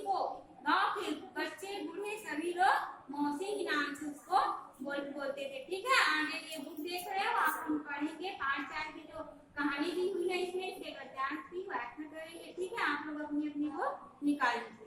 को गांव के बच्चे बूढ़े सभी लोग मौसी के नाम से उसको बोलते थे। ठीक है, आगे ये बुक देख रहे हो आप, हम पढ़ेंगे 5-4 की जो कहानी दी हुई है इसमें, इसके गद्यांश की व्याख्या करेंगे। ठीक है, आप लोग अपनी अपनी को निकाल लीजिए।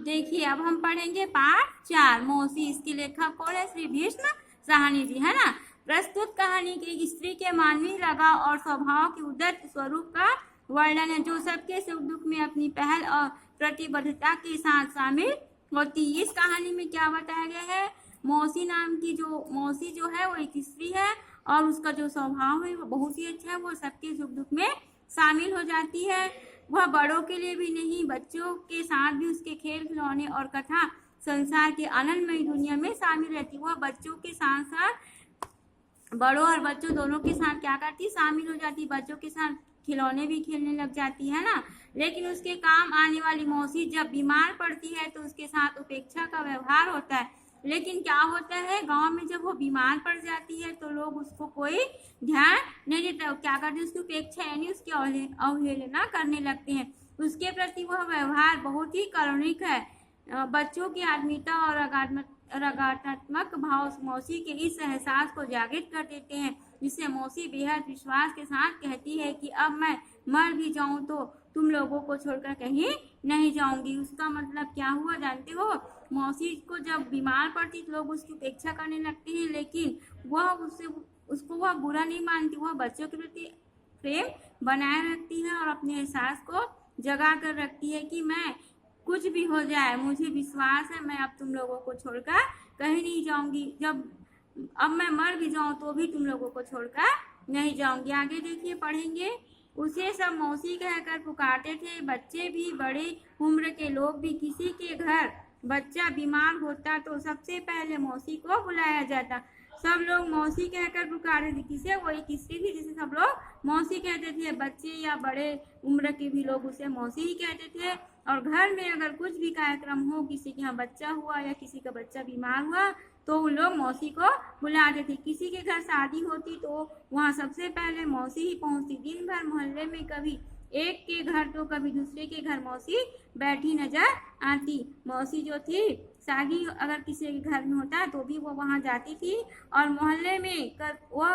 देखिए अब हम पढ़ेंगे पाठ 4, मौसी। इसके लेखक कौन है? श्री भीष्म साहनी जी, है ना। प्रस्तुत कहानी की स्त्री के मानवीय लगाव और स्वभाव के उदात्त स्वरूप का वर्णन है, जो सबके सुख दुख में अपनी पहल और प्रतिबद्धता के साथ शामिल होती है। इस कहानी में क्या बताया गया है? मौसी नाम की जो मौसी जो है वो एक स्त्री है और उसका जो स्वभाव है वो बहुत ही अच्छा है। वो सबके सुख दुख में शामिल हो जाती है। वह बड़ों के लिए भी नहीं, बच्चों के साथ भी उसके खेल खिलौने और कथा संसार के आनंदमयी दुनिया में शामिल रहती। वह बच्चों के साथ साथ बड़ों और बच्चों दोनों के साथ क्या करती? शामिल हो जाती। बच्चों के साथ खिलौने भी खेलने लग जाती है ना। लेकिन उसके काम आने वाली मौसी जब बीमार पड़ती है तो उसके साथ उपेक्षा का व्यवहार होता है। लेकिन क्या होता है, गांव में जब वो बीमार पड़ जाती है तो लोग उसको कोई ध्यान नहीं देता। क्या करते हैं? उसकी उपेक्षा यानी उसकी अवहेलना करने लगते हैं। उसके प्रति वह व्यवहार बहुत ही कारुणिक है। बच्चों की आत्मीयता और रगात्मक भाव मौसी के इस एहसास को जागृत कर देते हैं, जिससे मौसी बेहद विश्वास के साथ कहती है कि अब मैं मर भी जाऊं तो तुम लोगों को छोड़कर कहीं नहीं जाऊंगी। उसका मतलब क्या हुआ जानते हो? मौसी को जब बीमार पड़ती तो लोग उसकी उपेक्षा करने लगते हैं, लेकिन वह उसको वह बुरा नहीं मानती। वह बच्चों के प्रति प्रेम बनाए रखती है और अपने एहसास को जगा कर रखती है कि मैं कुछ भी हो जाए, मुझे विश्वास है मैं अब तुम लोगों को छोड़कर कहीं नहीं जाऊंगी। जब अब मैं मर भी जाऊं तो भी तुम लोगों को छोड़कर नहीं जाऊंगी। आगे देखिए पढ़ेंगे। उसे सब मौसी कहकर पुकारते थे, बच्चे भी, बड़े उम्र के लोग भी। किसी के घर बच्चा बीमार होता तो सबसे पहले मौसी को बुलाया जाता। सब लोग मौसी कहकर पुकारते थे। किसे? वो एक स्त्री थी जिसे सब लोग मौसी कहते थे। बच्चे या बड़े उम्र के भी लोग उसे मौसी ही कहते थे। और घर में अगर कुछ भी कार्यक्रम हो, किसी के यहाँ बच्चा हुआ या किसी का बच्चा बीमार हुआ तो उन लोग मौसी को बुलाते थे। किसी के घर शादी होती तो वहाँ सबसे पहले मौसी ही पहुँचती। दिन भर मोहल्ले में कभी एक के घर तो कभी दूसरे के घर मौसी बैठी नजर आती। मौसी जो थी, शादी अगर किसी के घर में होता तो भी वो वहाँ जाती थी और मोहल्ले में वो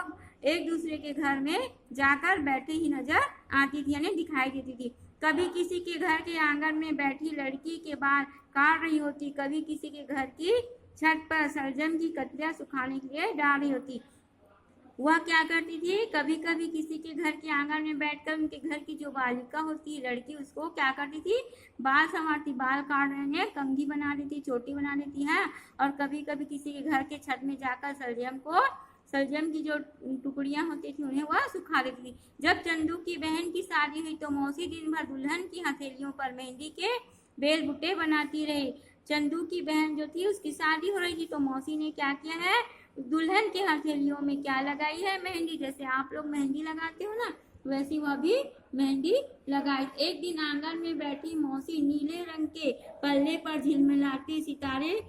एक दूसरे के घर में जाकर बैठे ही नजर आती थी, यानी दिखाई देती थी। कभी किसी के घर के आंगन में बैठी लड़की के बाल काट रही होती, कभी किसी के घर की छत पर शलजम की कतरियां सुखाने के लिए डाल रही होती। वह क्या करती थी? कभी कभी किसी के घर के आंगन में बैठकर उनके घर की जो बालिका होती है, लड़की, उसको क्या करती थी? बाल संवारती। बाल काट रहे हैं, कंघी बना देती, चोटी बना देती है। और कभी कभी किसी के घर के छत में जाकर सलजम की जो टुकड़ियां होती थी उन्हें वह सुखा देती थी। जब चंदू की बहन की शादी हुई तो मौसी दिन भर दुल्हन की हथेलियों पर मेहंदी के बेल बुट्टे बनाती रही। चंदू की बहन जो थी उसकी शादी हो रही थी तो मौसी ने क्या किया है? दुल्हन के हथेलियों में क्या लगाई है? मेहंदी। जैसे आप लोग मेहंदी लगाते हो ना, वैसी वह भी मेहंदी लगाई। एक दिन आंगन में बैठी मौसी नीले रंग के पल्ले पर झिलमिलाते सितारे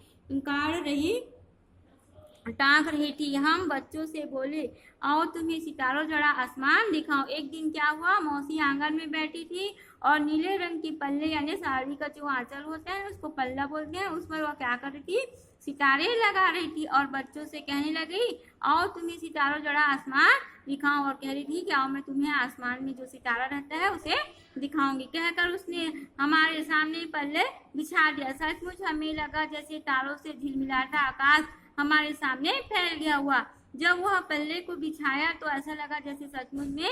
टांग रही थी। हम बच्चों से बोले, आओ तुम्हें सितारों जड़ा आसमान दिखाओ। एक दिन क्या हुआ? मौसी आंगन में बैठी थी और नीले रंग की पल्ले यानी साड़ी का जो आंचल होता है उसको पल्ला बोलते हैं, उस पर वह क्या कर रही थी? सितारे लगा रही थी और बच्चों से कहने लगी, आओ तुम्हें सितारों जड़ा आसमान दिखाओ। और कह रही थी कि आओ मैं तुम्हें आसमान में जो सितारा रहता है उसे दिखाऊंगी। कहकर उसने हमारे सामने पल्ले बिछा दिया। सचमुच हमें लगा जैसे तारों से झिलमिलाता आकाश हमारे सामने फैल गया हुआ। जब वह पल्ले को बिछाया तो ऐसा लगा जैसे सचमुच में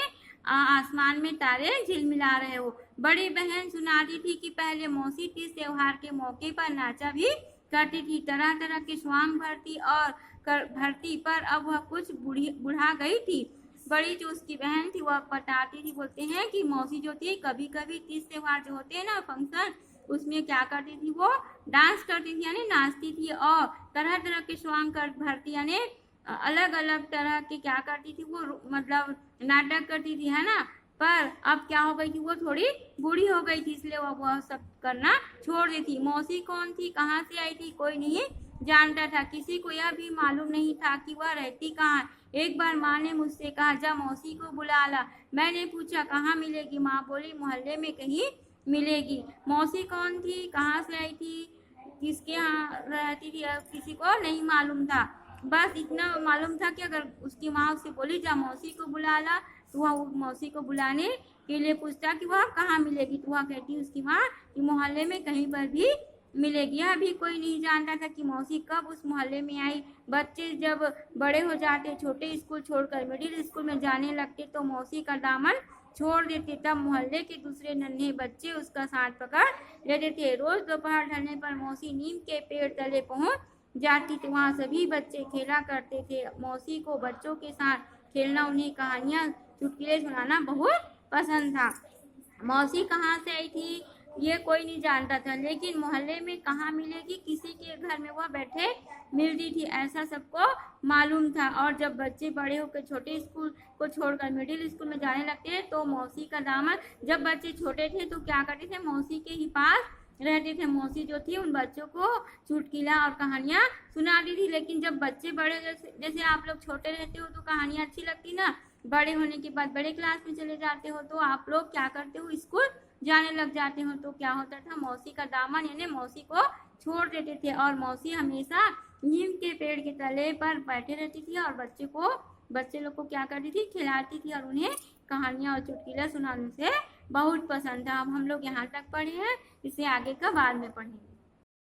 आसमान में तारे झिलमिला रहे हो। बड़ी बहन सुनाती थी कि पहले मौसी तीज त्योहार के मौके पर नाचा भी करती थी, तरह तरह के स्वांग भरती पर अब वह कुछ बुढ़ा गई थी। बड़ी जो उसकी बहन थी वह बताती थी, बोलते हैं कि मौसी जो थी कभी कभी तीज त्योहार जो होते हैं ना फंक्शन, उसमें क्या करती थी? वो डांस करती थी यानी नाचती थी और तरह तरह के स्वांग भरती यानी अलग अलग तरह के क्या करती थी? वो मतलब नाटक करती थी, है ना। पर अब क्या हो गई थी? वो थोड़ी बूढ़ी हो गई थी, इसलिए वह सब करना छोड़ दी थी। मौसी कौन थी, कहाँ से आई थी, कोई नहीं जानता था। किसी को यह भी मालूम नहीं था कि वह रहती कहाँ। एक बार माँ ने मुझसे कहा, जा मौसी को बुला ला। मैंने पूछा कहाँ मिलेगी? माँ बोली, मोहल्ले में कहीं मिलेगी। मौसी कौन थी, कहाँ से आई थी, किसके यहाँ रहती थी, अब किसी को नहीं मालूम था। बस इतना मालूम था कि अगर उसकी माँ उससे बोली जा मौसी को बुला ला, तो वह मौसी को बुलाने के लिए पूछता कि वह कहाँ मिलेगी, तो वह कहती उसकी माँ कि मोहल्ले में कहीं पर भी मिलेगी। अभी कोई नहीं जानता था कि मौसी कब उस मोहल्ले में आई। बच्चे जब बड़े हो जाते, छोटे स्कूल छोड़कर मिडिल स्कूल में जाने लगते, तो मौसी का दामन छोड़ देते। तब मोहल्ले के दूसरे नन्हे बच्चे उसका साथ पकड़ लेते थे। रोज दोपहर ढलने पर मौसी नीम के पेड़ तले पहुंच जाती थी। वहाँ सभी बच्चे खेला करते थे। मौसी को बच्चों के साथ खेलना, उन्हें कहानियाँ चुटकुले सुनाना बहुत पसंद था। मौसी कहाँ से आई थी ये कोई नहीं जानता था, लेकिन मोहल्ले में कहाँ मिलेगी, किसी के घर में वह बैठे मिलती थी, ऐसा सबको मालूम था। और जब बच्चे बड़े होकर छोटे स्कूल को छोड़कर मिडिल स्कूल में जाने लगते तो मौसी का दामन, जब बच्चे छोटे थे तो क्या करते थे, मौसी के ही पास रहते थे। मौसी जो थी उन बच्चों को चुटकुला और कहानियाँ सुनाती थी। लेकिन जब बच्चे बड़े, जैसे आप लोग छोटे रहते हो तो कहानियाँ अच्छी लगती ना, बड़े होने के बाद बड़े क्लास में चले जाते हो तो आप लोग क्या करते हो, स्कूल जाने लग जाते हो, तो क्या होता था, मौसी का दामन यानी मौसी को छोड़ देते थे। और मौसी हमेशा नीम के पेड़ के तले पर बैठे रहती थी और बच्चे लोग को क्या करती थी, खिलाती थी और उन्हें कहानियाँ और चुटकुले सुनाने से बहुत पसंद था। अब हम लोग यहाँ तक पढ़े हैं, इसे आगे का बाद में पढ़ेंगे।